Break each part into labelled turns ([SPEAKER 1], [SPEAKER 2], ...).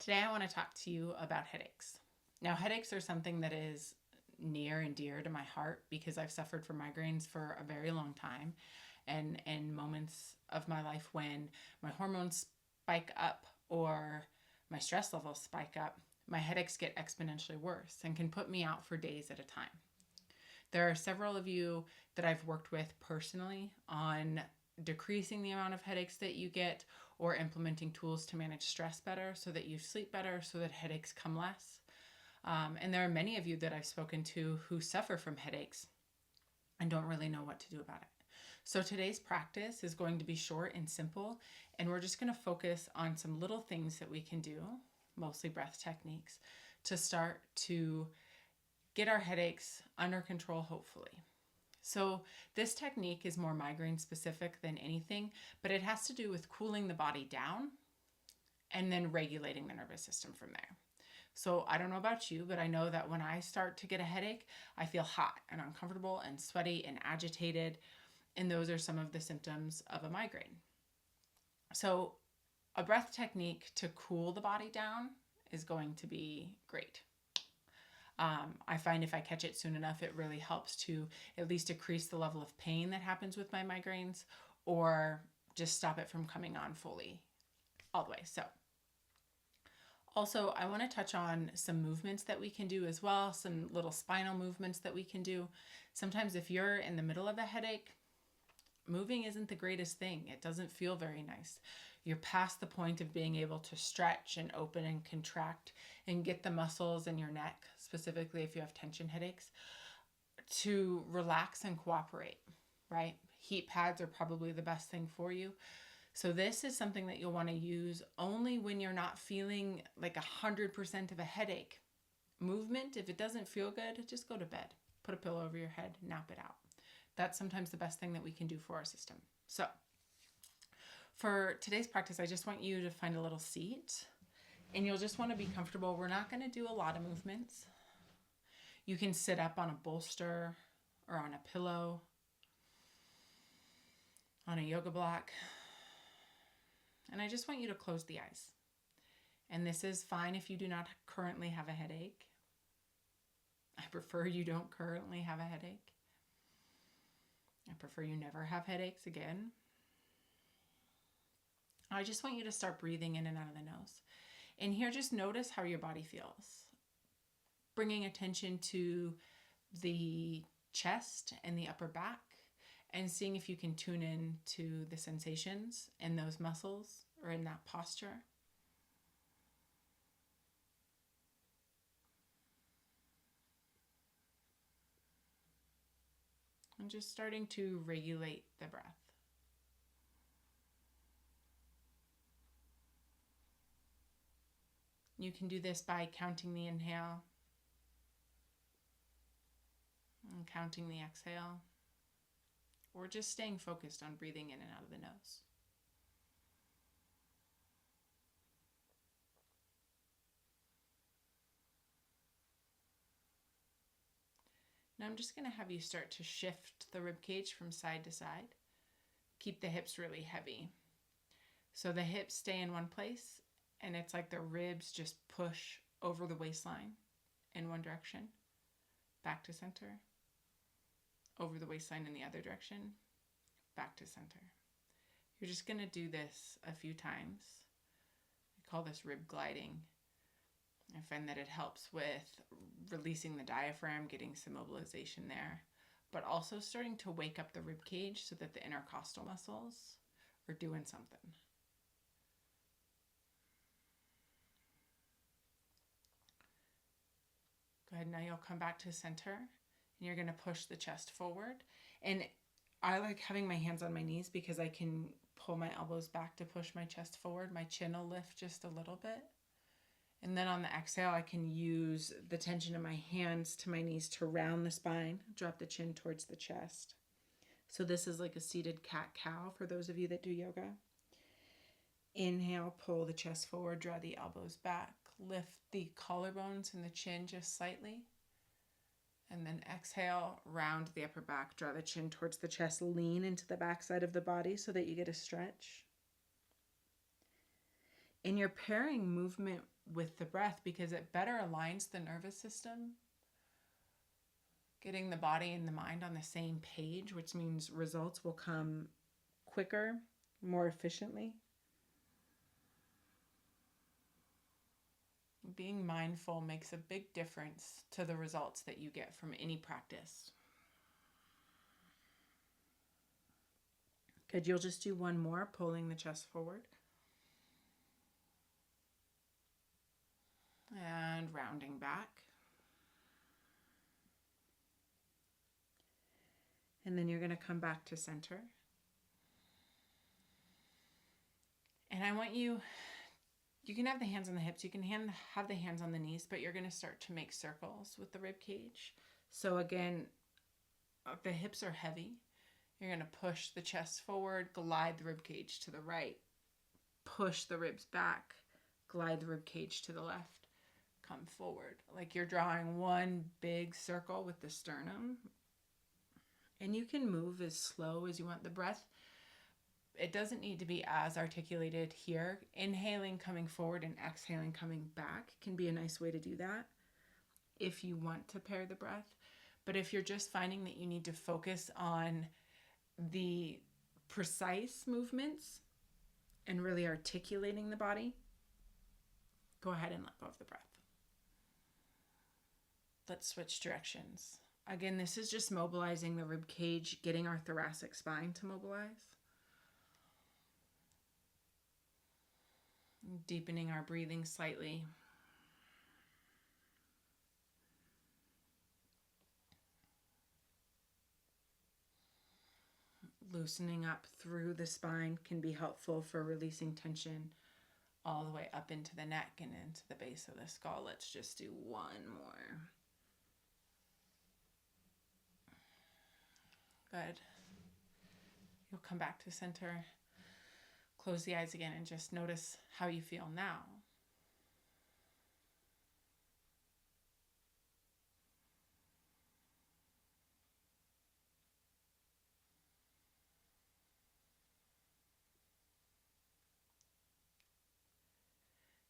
[SPEAKER 1] Today I want to talk to you about headaches. Now, headaches are something that is near and dear to my heart because I've suffered from migraines for a very long time. And in moments of my life when my hormones spike up or my stress levels spike up, my headaches get exponentially worse and can put me out for days at a time. There are several of you that I've worked with personally on decreasing the amount of headaches that you get or implementing tools to manage stress better so that you sleep better, so that headaches come less. And there are many of you that I've spoken to who suffer from headaches and don't really know what to do about it. So today's practice is going to be short and simple, and we're just going to focus on some little things that we can do, mostly breath techniques, to start to get our headaches under control, hopefully. So this technique is more migraine specific than anything, but it has to do with cooling the body down and then regulating the nervous system from there. So I don't know about you, but I know that when I start to get a headache, I feel hot and uncomfortable and sweaty and agitated. And those are some of the symptoms of a migraine. So a breath technique to cool the body down is going to be great. I find if I catch it soon enough, it really helps to at least decrease the level of pain that happens with my migraines or just stop it from coming on fully all the way. So also, I want to touch on some movements that we can do as well, some little spinal movements that we can do. Sometimes if you're in the middle of a headache, moving isn't the greatest thing. It doesn't feel very nice. You're past the point of being able to stretch and open and contract and get the muscles in your neck, specifically if you have tension headaches, to relax and cooperate, right? Heat pads are probably the best thing for you. So this is something that you'll want to use only when you're not feeling like 100% of a headache. Movement, if it doesn't feel good, just go to bed. Put a pillow over your head, nap it out. That's sometimes the best thing that we can do for our system. So for today's practice, I just want you to find a little seat and you'll just want to be comfortable. We're not going to do a lot of movements. You can sit up on a bolster or on a pillow, on a yoga block. And I just want you to close the eyes. And this is fine if you do not currently have a headache. I prefer you don't currently have a headache. I prefer you never have headaches again. I just want you to start breathing in and out of the nose. And here, just notice how your body feels. Bringing attention to the chest and the upper back and seeing if you can tune in to the sensations in those muscles or in that posture. And just starting to regulate the breath. You can do this by counting the inhale and counting the exhale, or just staying focused on breathing in and out of the nose. Now I'm just going to have you start to shift the rib cage from side to side. Keep the hips really heavy. So the hips stay in one place and it's like the ribs just push over the waistline in one direction, back to center, over the waistline in the other direction, back to center. You're just going to do this a few times. I call this rib gliding. I find that it helps with releasing the diaphragm, getting some mobilization there, but also starting to wake up the rib cage so that the intercostal muscles are doing something. Go ahead, now you'll come back to center and you're going to push the chest forward. And I like having my hands on my knees because I can pull my elbows back to push my chest forward. My chin will lift just a little bit. And then on the exhale, I can use the tension in my hands to my knees to round the spine, drop the chin towards the chest. So this is like a seated cat-cow for those of you that do yoga. Inhale, pull the chest forward, draw the elbows back, lift the collarbones and the chin just slightly. And then exhale, round the upper back, draw the chin towards the chest, lean into the back side of the body so that you get a stretch. And you're pairing movement with the breath because it better aligns the nervous system, getting the body and the mind on the same page, which means results will come quicker, more efficiently. Being mindful makes a big difference to the results that you get from any practice. Good, you'll just do one more, pulling the chest forward. And rounding back. And then you're going to come back to center. And I want you can have the hands on the hips, you can have the hands on the knees, but you're going to start to make circles with the rib cage. So again, the hips are heavy. You're going to push the chest forward, glide the rib cage to the right, push the ribs back, glide the rib cage to the left, come forward. Like you're drawing one big circle with the sternum. And you can move as slow as you want. The breath, it doesn't need to be as articulated here. Inhaling, coming forward, and exhaling, coming back can be a nice way to do that if you want to pair the breath. But if you're just finding that you need to focus on the precise movements and really articulating the body, go ahead and let go of the breath. Let's switch directions. Again, this is just mobilizing the rib cage, getting our thoracic spine to mobilize. Deepening our breathing slightly. Loosening up through the spine can be helpful for releasing tension all the way up into the neck and into the base of the skull. Let's just do one more. Good. You'll come back to center. Close the eyes again and just notice how you feel now.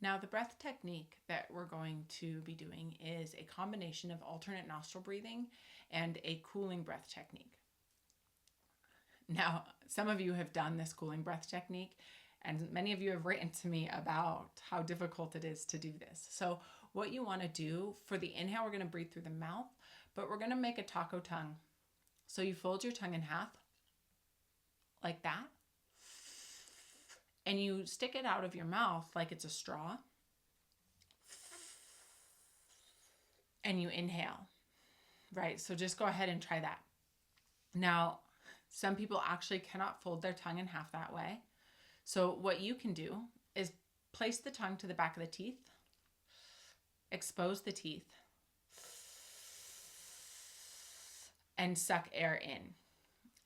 [SPEAKER 1] Now, the breath technique that we're going to be doing is a combination of alternate nostril breathing and a cooling breath technique. Now, some of you have done this cooling breath technique, and many of you have written to me about how difficult it is to do this. So what you want to do for the inhale, we're going to breathe through the mouth, but we're going to make a taco tongue. So you fold your tongue in half like that, and you stick it out of your mouth like it's a straw, and you inhale, right? So just go ahead and try that. Now, some people actually cannot fold their tongue in half that way. So what you can do is place the tongue to the back of the teeth, expose the teeth, and suck air in.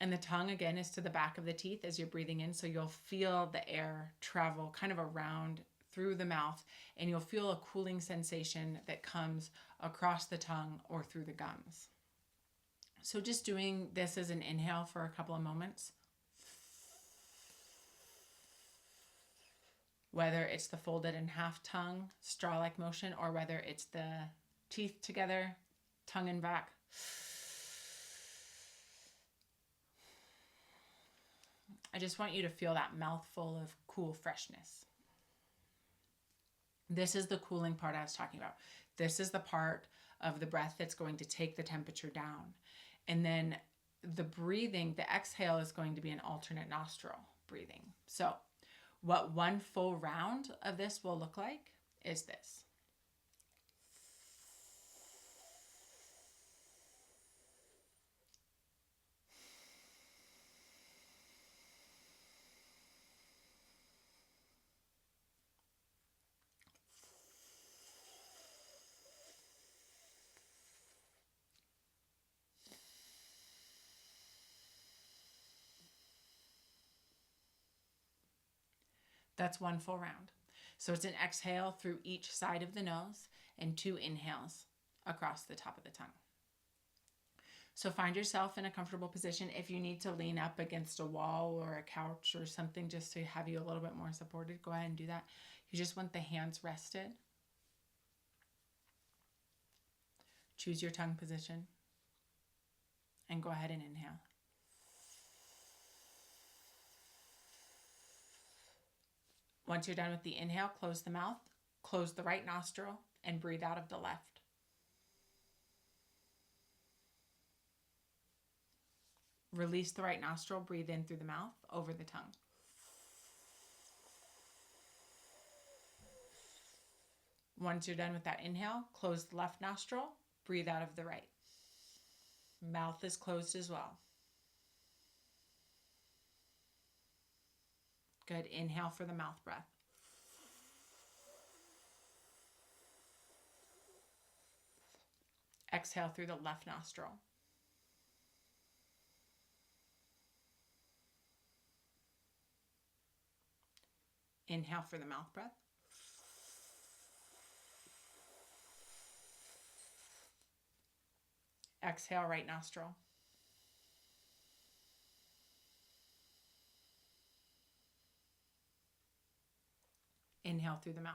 [SPEAKER 1] And the tongue, again, is to the back of the teeth as you're breathing in. So you'll feel the air travel kind of around through the mouth, and you'll feel a cooling sensation that comes across the tongue or through the gums. So just doing this as an inhale for a couple of moments. Whether it's the folded in half tongue, straw-like motion, or whether it's the teeth together, tongue and back. I just want you to feel that mouthful of cool freshness. This is the cooling part I was talking about. This is the part of the breath that's going to take the temperature down. And then the breathing, the exhale, is going to be an alternate nostril breathing. So what one full round of this will look like is this. That's one full round. So it's an exhale through each side of the nose and 2 inhales across the top of the tongue. So find yourself in a comfortable position. If you need to lean up against a wall or a couch or something just to have you a little bit more supported, go ahead and do that. You just want the hands rested Choose your tongue position and go ahead and inhale. Once you're done with the inhale, close the mouth, close the right nostril, and breathe out of the left. Release the right nostril, breathe in through the mouth, over the tongue. Once you're done with that inhale, close the left nostril, breathe out of the right. Mouth is closed as well. Good. Inhale for the mouth breath. Exhale through the left nostril. Inhale for the mouth breath. Exhale, right nostril. Inhale through the mouth.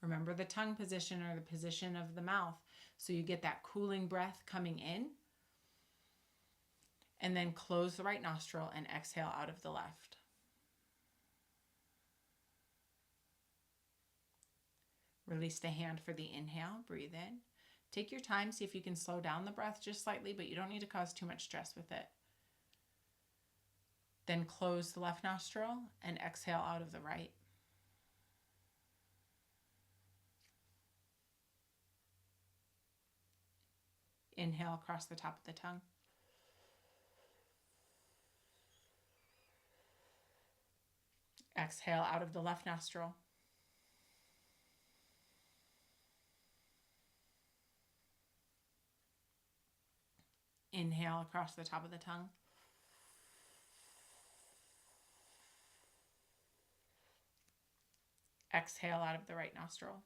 [SPEAKER 1] Remember the tongue position or the position of the mouth so you get that cooling breath coming in. And then close the right nostril and exhale out of the left. Release the hand for the inhale. Breathe in. Take your time. See if you can slow down the breath just slightly, but you don't need to cause too much stress with it. Then close the left nostril and exhale out of the right. Inhale across the top of the tongue. Exhale out of the left nostril. Inhale across the top of the tongue. Exhale out of the right nostril.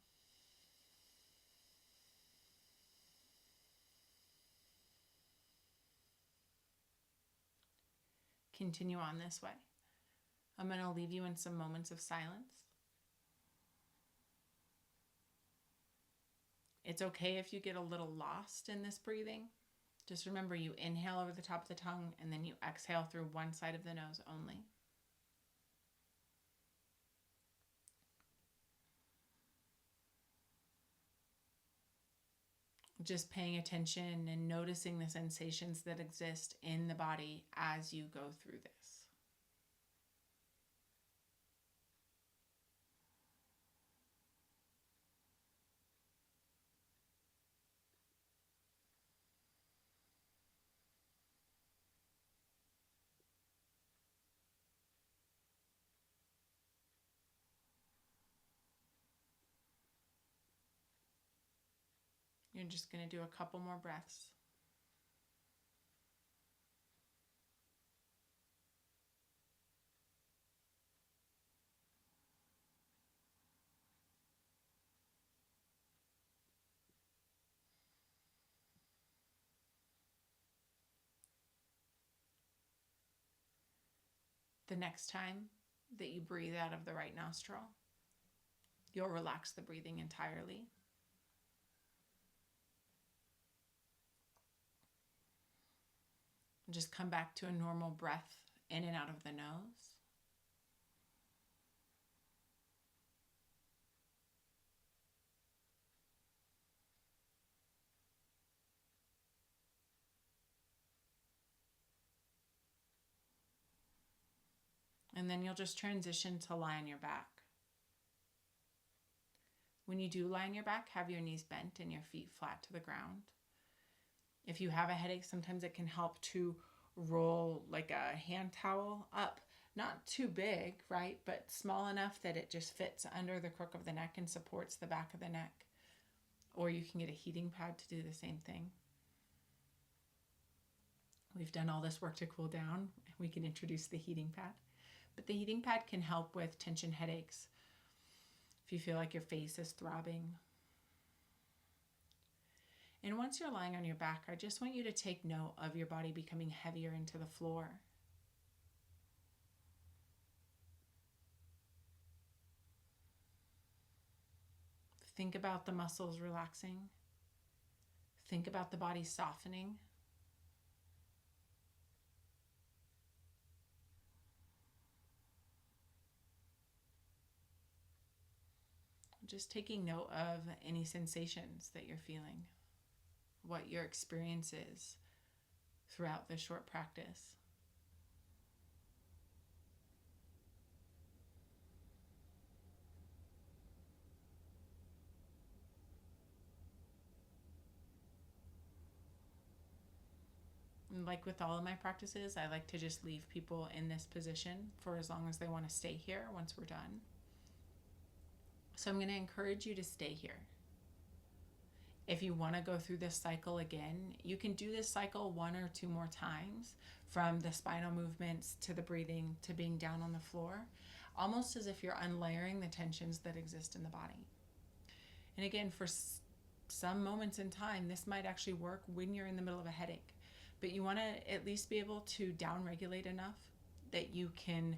[SPEAKER 1] Continue on this way. I'm going to leave you in some moments of silence. It's okay if you get a little lost in this breathing. Just remember, you inhale over the top of the tongue and then you exhale through one side of the nose only. Just paying attention and noticing the sensations that exist in the body as you go through this. You're just going to do a couple more breaths. The next time that you breathe out of the right nostril, you'll relax the breathing entirely. Just come back to a normal breath in and out of the nose. And then you'll just transition to lie on your back. When you do lie on your back, have your knees bent and your feet flat to the ground. If you have a headache, sometimes it can help to roll like a hand towel up. Not too big, right? But small enough that it just fits under the crook of the neck and supports the back of the neck. Or you can get a heating pad to do the same thing. We've done all this work to cool down. We can introduce the heating pad. But the heating pad can help with tension headaches. If you feel like your face is throbbing. And once you're lying on your back, I just want you to take note of your body becoming heavier into the floor. Think about the muscles relaxing. Think about the body softening. Just taking note of any sensations that you're feeling, what your experience is throughout this short practice. And like with all of my practices, I like to just leave people in this position for as long as they want to stay here once we're done. So I'm going to encourage you to stay here. If you want to go through this cycle again, you can do this cycle 1 or 2 more times, from the spinal movements to the breathing to being down on the floor, almost as if you're unlayering the tensions that exist in the body. And again, for some moments in time, this might actually work when you're in the middle of a headache, but you want to at least be able to downregulate enough that you can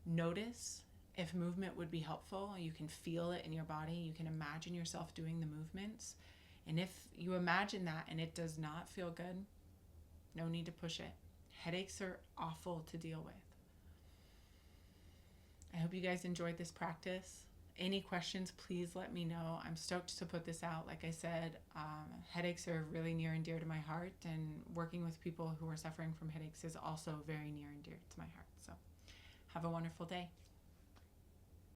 [SPEAKER 1] notice if movement would be helpful. You can feel it in your body. You can imagine yourself doing the movements. And if you imagine that and it does not feel good, no need to push it. Headaches are awful to deal with. I hope you guys enjoyed this practice. Any questions, please let me know. I'm stoked to put this out. Like I said, headaches are really near and dear to my heart, and working with people who are suffering from headaches is also very near and dear to my heart. So have a wonderful day.